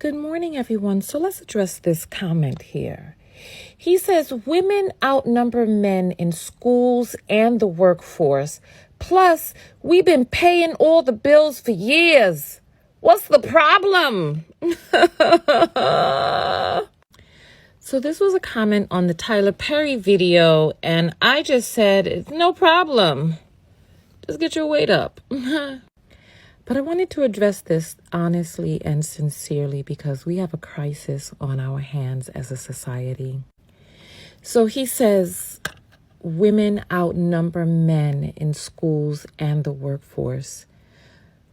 Good morning, everyone. So let's address this comment here. He says women outnumber men in schools and the workforce. Plus, we've been paying all the bills for years. What's the problem? So this was a comment on the Tyler Perry video, and I just said, it's no problem. Just get your weight up. But I wanted to address this honestly and sincerely because we have a crisis on our hands as a society. So he says women outnumber men in schools and the workforce.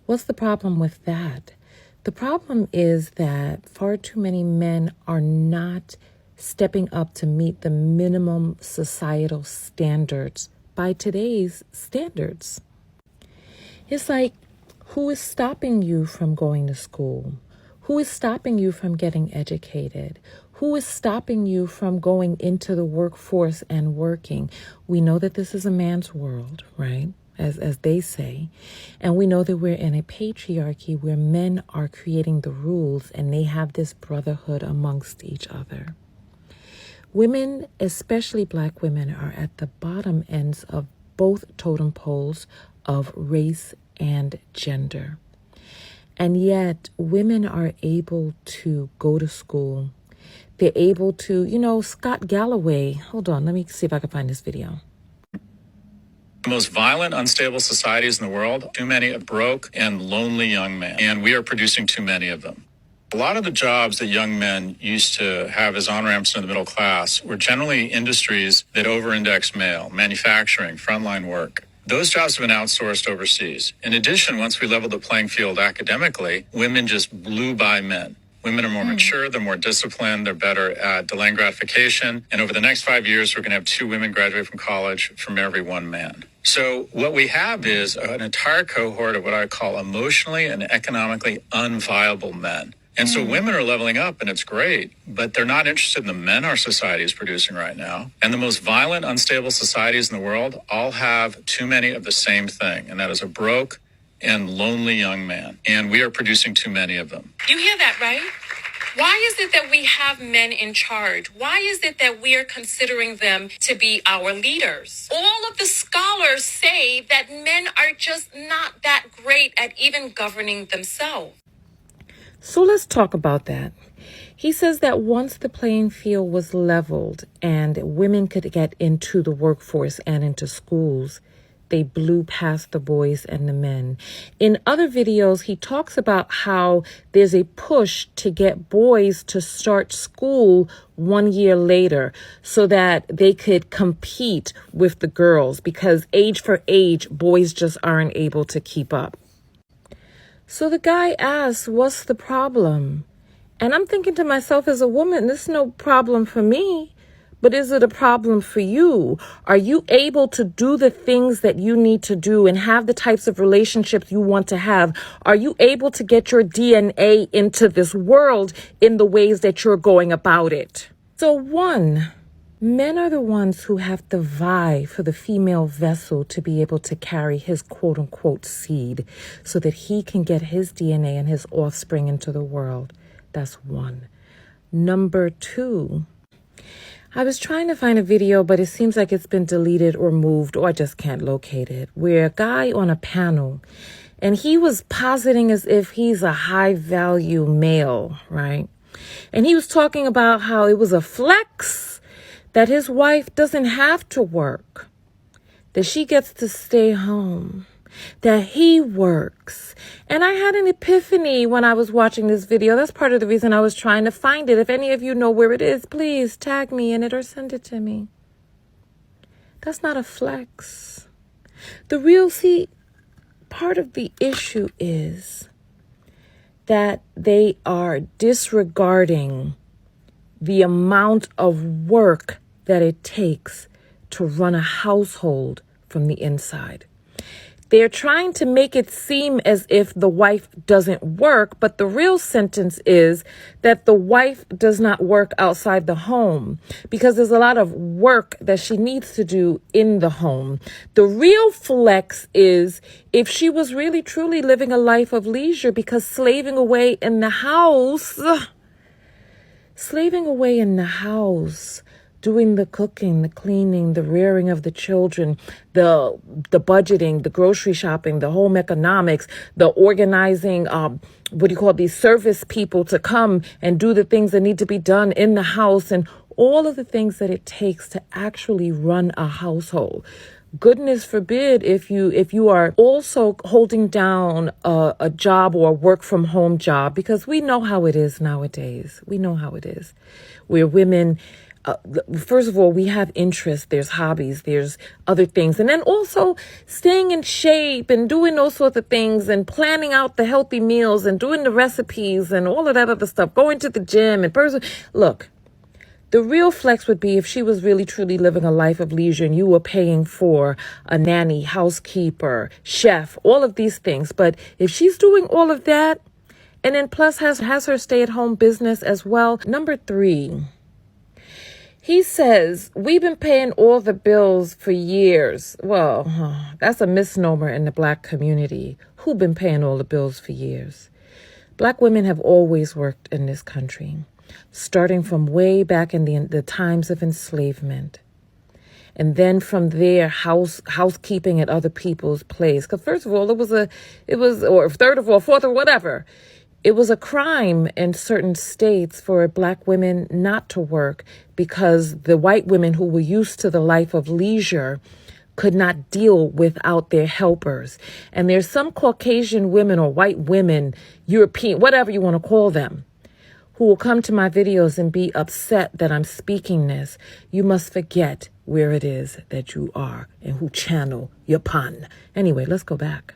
What's the problem with that? The problem is that far too many men are not stepping up to meet the minimum societal standards by today's standards. It's like, who is stopping you from going to school? Who is stopping you from getting educated? Who is stopping you from going into the workforce and working? We know that this is a man's world, right? As they say. And we know that we're in a patriarchy where men are creating the rules and they have this brotherhood amongst each other. Women, especially Black women, are at the bottom ends of both totem poles of race and gender. And yet women are able to go to school. They're able to, Scott Galloway. Hold on, let me see if I can find this video. The most violent, unstable societies in the world, too many broke and lonely young men. And we are producing too many of them. A lot of the jobs that young men used to have as on-ramps into the middle class were generally industries that over-index male, manufacturing, frontline work. Those jobs have been outsourced overseas. In addition, once we leveled the playing field academically, women just blew by men. Women are more mature, they're more disciplined, they're better at delaying gratification. And over the next 5 years, we're going to have 2 women graduate from college from every 1 man. So what we have is an entire cohort of what I call emotionally and economically unviable men. And so women are leveling up, and it's great, but they're not interested in the men our society is producing right now. And the most violent, unstable societies in the world all have too many of the same thing, and that is a broke and lonely young man. And we are producing too many of them. You hear that, right? Why is it that we have men in charge? Why is it that we are considering them to be our leaders? All of the scholars say that men are just not that great at even governing themselves. So let's talk about that. He says that once the playing field was leveled and women could get into the workforce and into schools, they blew past the boys and the men. In other videos, he talks about how there's a push to get boys to start school 1 year later so that they could compete with the girls because age for age, boys just aren't able to keep up. So the guy asks, what's the problem? And I'm thinking to myself as a woman, this is no problem for me, but is it a problem for you? Are you able to do the things that you need to do and have the types of relationships you want to have? Are you able to get your DNA into this world in the ways that you're going about it? So 1, men are the ones who have to vie for the female vessel to be able to carry his quote unquote seed so that he can get his DNA and his offspring into the world. That's 1. Number 2, I was trying to find a video, but it seems like it's been deleted or moved, or I just can't locate it, where a guy on a panel, and he was positing as if he's a high value male, right? And he was talking about how it was a flex that his wife doesn't have to work, that she gets to stay home, that he works. And I had an epiphany when I was watching this video. That's part of the reason I was trying to find it. If any of you know where it is, please tag me in it or send it to me. That's not a flex. Part of the issue is that they are disregarding the amount of work that it takes to run a household from the inside. They're trying to make it seem as if the wife doesn't work, but the real sentence is that the wife does not work outside the home because there's a lot of work that she needs to do in the home. The real flex is if she was really truly living a life of leisure, because slaving away in the house, doing the cooking, the cleaning, the rearing of the children, the budgeting, the grocery shopping, the home economics, the organizing, these service people to come and do the things that need to be done in the house, and all of the things that it takes to actually run a household. Goodness forbid if you are also holding down a job or a work from home job, because we know how it is nowadays. We know how it is. Where women, first of all, we have interests, there's hobbies, there's other things. And then also staying in shape and doing those sorts of things and planning out the healthy meals and doing the recipes and all of that other stuff, going to the gym and Look, the real flex would be if she was really truly living a life of leisure and you were paying for a nanny, housekeeper, chef, all of these things. But if she's doing all of that and then plus has her stay-at-home business as well. Number 3. He says, we've been paying all the bills for years. Well, that's a misnomer in the Black community. Who've been paying all the bills for years? Black women have always worked in this country, starting from way back in the times of enslavement. And then from there, housekeeping at other people's place. Because first of all, or third of all, fourth or whatever, it was a crime in certain states for Black women not to work because the white women who were used to the life of leisure could not deal without their helpers. And there's some Caucasian women or white women, European, whatever you want to call them, who will come to my videos and be upset that I'm speaking this. You must forget where it is that you are and who channel your pun. Anyway, let's go back.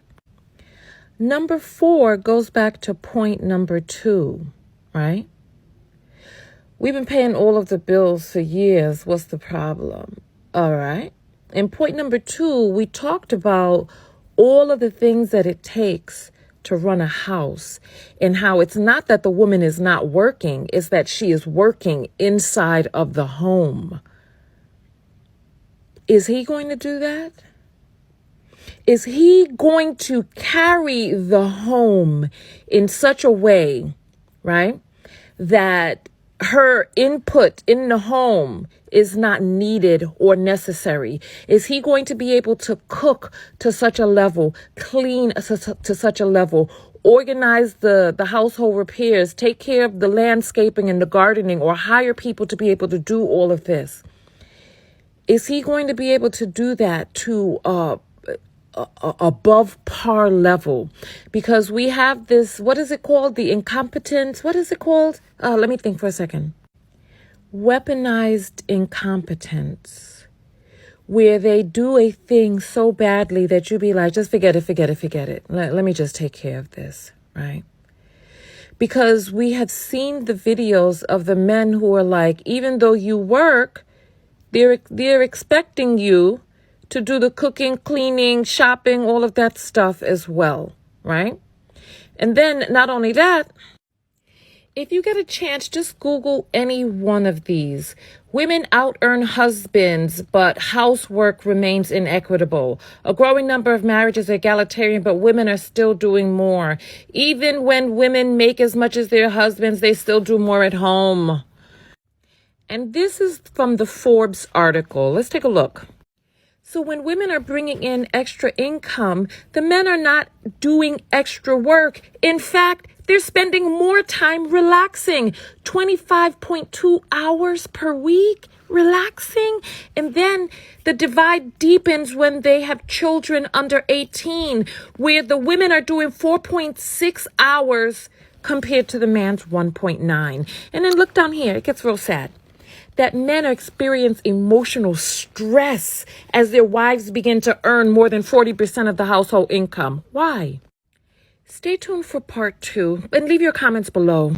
Number 4 goes back to point number 2, right? We've been paying all of the bills for years. What's the problem? All right. In point number 2, we talked about all of the things that it takes to run a house and how it's not that the woman is not working, it's that she is working inside of the home. Is he going to do that? Is he going to carry the home in such a way, right, that her input in the home is not needed or necessary? Is he going to be able to cook to such a level, clean to such a level, organize the household repairs, take care of the landscaping and the gardening, or hire people to be able to do all of this? Is he going to be able to do that to above par level? Because we have this, what is it called? The incompetence. What is it called? Let me think for a second. Weaponized incompetence, where they do a thing so badly that you be like, just forget it. Let me just take care of this, right? Because we have seen the videos of the men who are like, even though you work, they're expecting you to do the cooking, cleaning, shopping, all of that stuff as well, right? And then not only that, if you get a chance, just Google any one of these. Women out-earn husbands, but housework remains inequitable. A growing number of marriages are egalitarian, but women are still doing more. Even when women make as much as their husbands, they still do more at home. And this is from the Forbes article. Let's take a look. So when women are bringing in extra income, the men are not doing extra work. In fact, they're spending more time relaxing, 25.2 hours per week relaxing. And then the divide deepens when they have children under 18, where the women are doing 4.6 hours compared to the man's 1.9. And then look down here, it gets real sad. That men experience emotional stress as their wives begin to earn more than 40% of the household income. Why? Stay tuned for part 2 and leave your comments below.